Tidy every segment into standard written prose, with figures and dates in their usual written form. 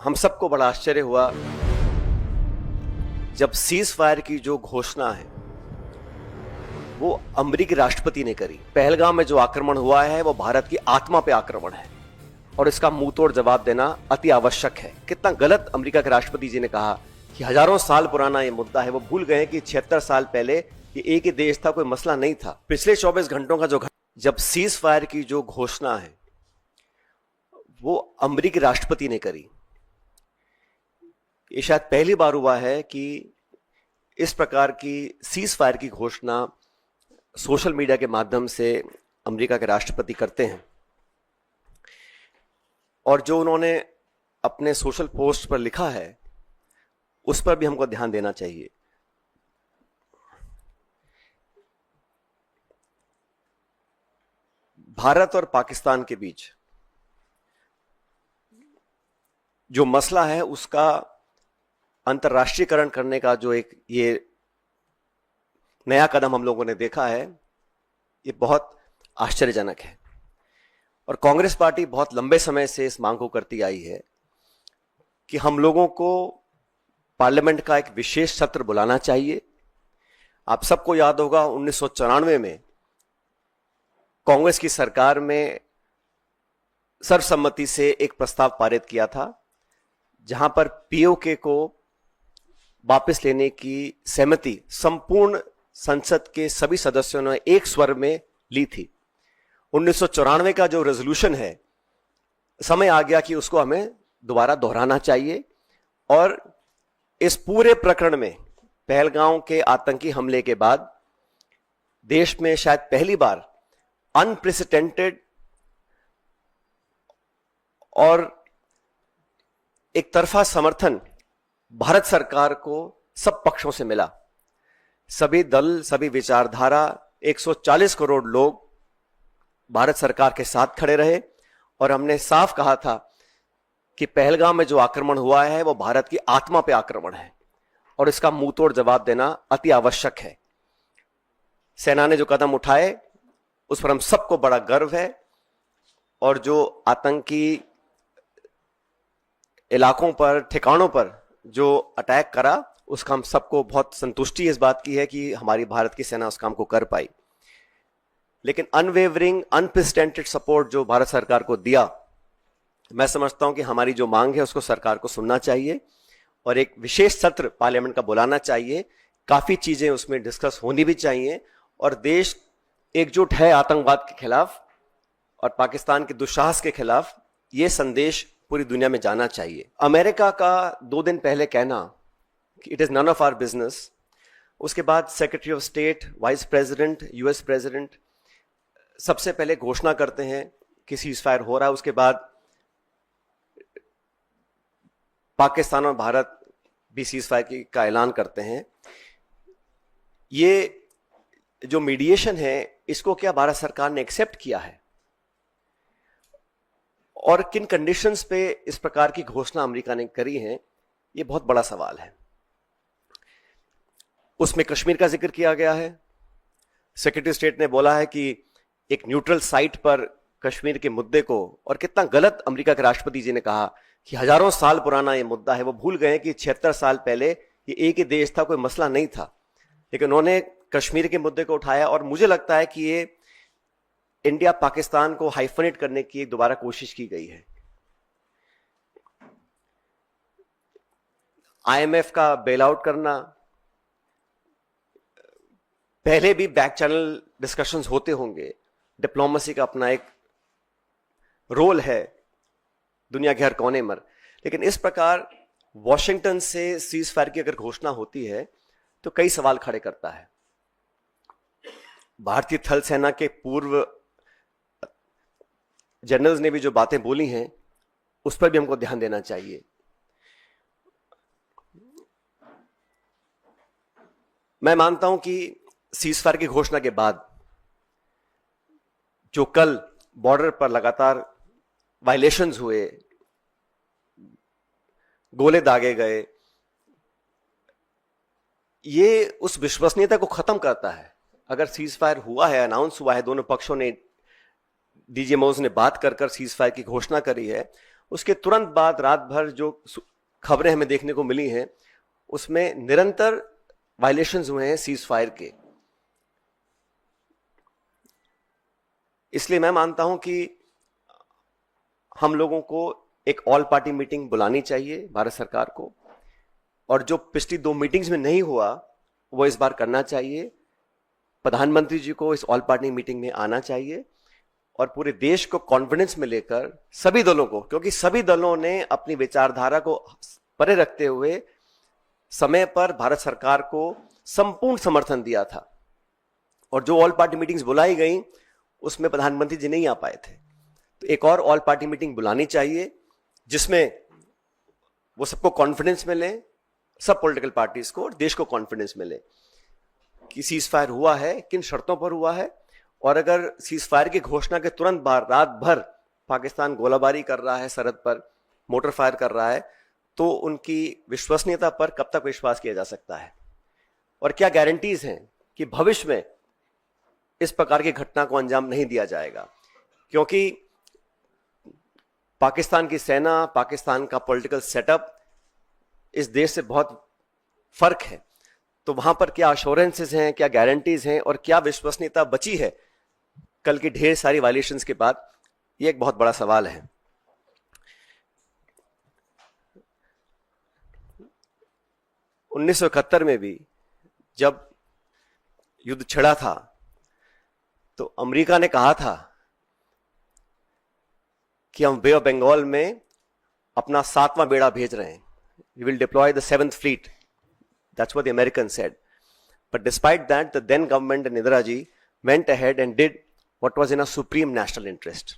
हम सबको बड़ा आश्चर्य हुआ जब सीज फायर की जो घोषणा है वो अमेरिकी राष्ट्रपति ने करी। पहलगाम में जो आक्रमण हुआ है वो भारत की आत्मा पे आक्रमण है और इसका मुंहतोड़ जवाब देना अति आवश्यक है। कितना गलत अमेरिका के राष्ट्रपति जी ने कहा कि हजारों साल पुराना ये मुद्दा है। वो भूल गए कि 76 साल पहले ये एक ही देश था, कोई मसला नहीं था। पिछले 24 घंटों का जब सीज फायर की जो घोषणा है वो अमेरिकी राष्ट्रपति ने करी। ये शायद पहली बार हुआ है कि इस प्रकार की सीज फायर की घोषणा सोशल मीडिया के माध्यम से अमेरिका के राष्ट्रपति करते हैं। और जो उन्होंने अपने सोशल पोस्ट पर लिखा है उस पर भी हमको ध्यान देना चाहिए। भारत और पाकिस्तान के बीच जो मसला है उसका अंतर्राष्ट्रीयकरण करने का जो एक ये नया कदम हम लोगों ने देखा है, ये बहुत आश्चर्यजनक है। और कांग्रेस पार्टी बहुत लंबे समय से इस मांग को करती आई है कि हम लोगों को पार्लियामेंट का एक विशेष सत्र बुलाना चाहिए। आप सबको याद होगा 1994 में कांग्रेस की सरकार में सर्वसम्मति से एक प्रस्ताव पारित किया था जहां पर पीओके को वापस लेने की सहमति संपूर्ण संसद के सभी सदस्यों ने एक स्वर में ली थी। 1994 का जो रेजोल्यूशन है, समय आ गया कि उसको हमें दोबारा दोहराना चाहिए। और इस पूरे प्रकरण में पहलगाम के आतंकी हमले के बाद देश में शायद पहली बार अनप्रेसिडेंटेड और एक तरफा समर्थन भारत सरकार को सब पक्षों से मिला। सभी दल, सभी विचारधारा, 140 करोड़ लोग भारत सरकार के साथ खड़े रहे और हमने साफ कहा था कि पहलगाम में जो आक्रमण हुआ है वो भारत की आत्मा पे आक्रमण है और इसका मुंहतोड़ जवाब देना अति आवश्यक है। सेना ने जो कदम उठाए उस पर हम सबको बड़ा गर्व है और जो आतंकी इलाकों पर, ठिकानों पर जो अटैक करा उसका हम सबको बहुत संतुष्टि इस बात की है कि हमारी भारत की सेना उस काम को कर पाई। लेकिन अनवेवरिंग, अनप्रेसिडेंटेड सपोर्ट जो भारत सरकार को दिया, मैं समझता हूं कि हमारी जो मांग है उसको सरकार को सुनना चाहिए और एक विशेष सत्र पार्लियामेंट का बुलाना चाहिए। काफी चीजें उसमें डिस्कस होनी भी चाहिए और देश एकजुट है आतंकवाद के खिलाफ और पाकिस्तान के दुस्साहस के खिलाफ। यह संदेश पूरी दुनिया में जाना चाहिए। अमेरिका का 2 दिन पहले कहना कि it is none of our business, उसके बाद secretary of state, vice president, US president सबसे पहले घोषणा करते हैं कि सीज फायर हो रहा है। उसके बाद पाकिस्तान और भारत भी सीज फायर का ऐलान करते हैं। ये जो मीडिएशन है इसको क्या भारत सरकार ने एक्सेप्ट किया है और किन कंडीशंस पे इस प्रकार की घोषणा अमेरिका ने करी है, ये बहुत बड़ा सवाल है। उसमें कश्मीर का जिक्र किया गया है। सेक्रेटरी स्टेट ने बोला है कि एक न्यूट्रल साइट पर कश्मीर के मुद्दे को, और कितना गलत अमेरिका के राष्ट्रपति जी ने कहा कि हजारों साल पुराना ये मुद्दा है। वो भूल गए कि 76 साल पहले ये एक ही देश था, कोई मसला नहीं था। लेकिन उन्होंने कश्मीर के मुद्दे को उठाया और मुझे लगता है कि ये इंडिया पाकिस्तान को हाइफनेट करने की एक दोबारा कोशिश की गई है। आईएमएफ का बेल आउट करना, पहले भी बैक चैनल डिस्कशंस होते होंगे। डिप्लोमेसी का अपना एक रोल है दुनिया के हर कोने में, लेकिन इस प्रकार वॉशिंगटन से सीज फायर की अगर घोषणा होती है तो कई सवाल खड़े करता है। भारतीय थल सेना के पूर्व जनरल्स ने भी जो बातें बोली हैं उस पर भी हमको ध्यान देना चाहिए। मैं मानता हूं कि सीज फायर की घोषणा के बाद जो कल बॉर्डर पर लगातार वायलेशंस हुए, गोले दागे गए, ये उस विश्वसनीयता को खत्म करता है। अगर सीज फायर हुआ है, अनाउंस हुआ है, दोनों पक्षों ने, डीजीएमओज ने बात कर सीज फायर की घोषणा करी है, उसके तुरंत बाद रात भर जो खबरें हमें देखने को मिली हैं उसमें निरंतर वायलेशंस हुए हैं सीज फायर के। इसलिए मैं मानता हूं कि हम लोगों को एक ऑल पार्टी मीटिंग बुलानी चाहिए भारत सरकार को, और जो पिछली 2 मीटिंग्स में नहीं हुआ वो इस बार करना चाहिए। प्रधानमंत्री जी को इस ऑल पार्टी मीटिंग में आना चाहिए और पूरे देश को कॉन्फिडेंस में लेकर सभी दलों को, क्योंकि सभी दलों ने अपनी विचारधारा को परे रखते हुए समय पर भारत सरकार को संपूर्ण समर्थन दिया था, और जो ऑल पार्टी मीटिंग्स बुलाई गई उसमें प्रधानमंत्री जी नहीं आ पाए थे। तो एक और ऑल पार्टी मीटिंग बुलानी चाहिए जिसमें वो सबको कॉन्फिडेंस मिले, सब पॉलिटिकल पार्टीज को और देश को कॉन्फिडेंस मिले कि सीज फायर हुआ है, किन शर्तों पर हुआ है, और अगर सीज फायर की घोषणा के तुरंत बाद रात भर पाकिस्तान गोलाबारी कर रहा है, सरहद पर मोटर फायर कर रहा है, तो उनकी विश्वसनीयता पर कब तक विश्वास किया जा सकता है, और क्या गारंटीज हैं कि भविष्य में इस प्रकार की घटना को अंजाम नहीं दिया जाएगा। क्योंकि पाकिस्तान की सेना, पाकिस्तान का पॉलिटिकल सेटअप इस देश से बहुत फर्क है, तो वहां पर क्या अश्योरेंसेस हैं, क्या गारंटीज हैं और क्या विश्वसनीयता बची है कल की ढेर सारी वायलेशंस के बाद, ये एक बहुत बड़ा सवाल है। उन्नीस में भी जब युद्ध छिड़ा था तो अमेरिका ने कहा था कि हम बे ऑफ बंगाल में अपना 7वां बेड़ा भेज रहे हैं, we will deploy the 7th fleet. That's what the Americans said. But despite that, the then government and Indira ji went ahead and did what was in a supreme national interest.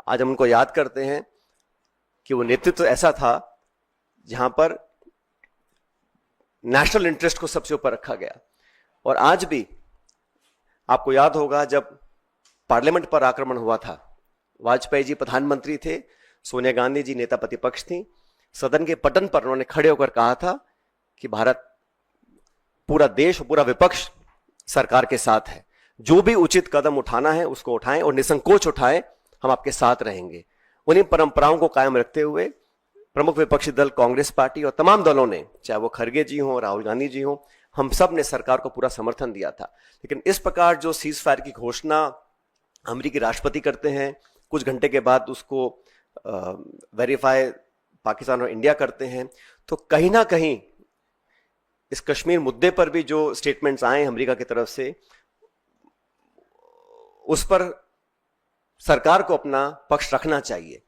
आज हम उनको याद करते हैं कि वो नेतृत्व ऐसा था जहां पर नेशनल इंटरेस्ट को सबसे ऊपर रखा गया। और आज भी आपको याद होगा जब पार्लियामेंट पर आक्रमण हुआ था, वाजपेयी जी प्रधानमंत्री थे, सोनिया गांधी जी नेता प्रतिपक्ष थी, सदन के पटन पर उन्होंने खड़े होकर कहा था कि भारत, पूरा देश, पूरा विपक्ष सरकार के साथ है, जो भी उचित कदम उठाना है उसको उठाएं और निसंकोच उठाएं, हम आपके साथ रहेंगे। उन्हीं परंपराओं को कायम रखते हुए प्रमुख विपक्षी दल कांग्रेस पार्टी और तमाम दलों ने, चाहे वो खरगे जी हों, राहुल गांधी जी हों, हम सब ने सरकार को पूरा समर्थन दिया था। लेकिन इस प्रकार जो सीज फायर की घोषणा अमेरिकी राष्ट्रपति करते हैं, कुछ घंटे के बाद उसको वेरीफाई पाकिस्तान और इंडिया करते हैं, तो कहीं ना कहीं इस कश्मीर मुद्दे पर भी जो स्टेटमेंट्स आए अमेरिका की तरफ से, उस पर सरकार को अपना पक्ष रखना चाहिए।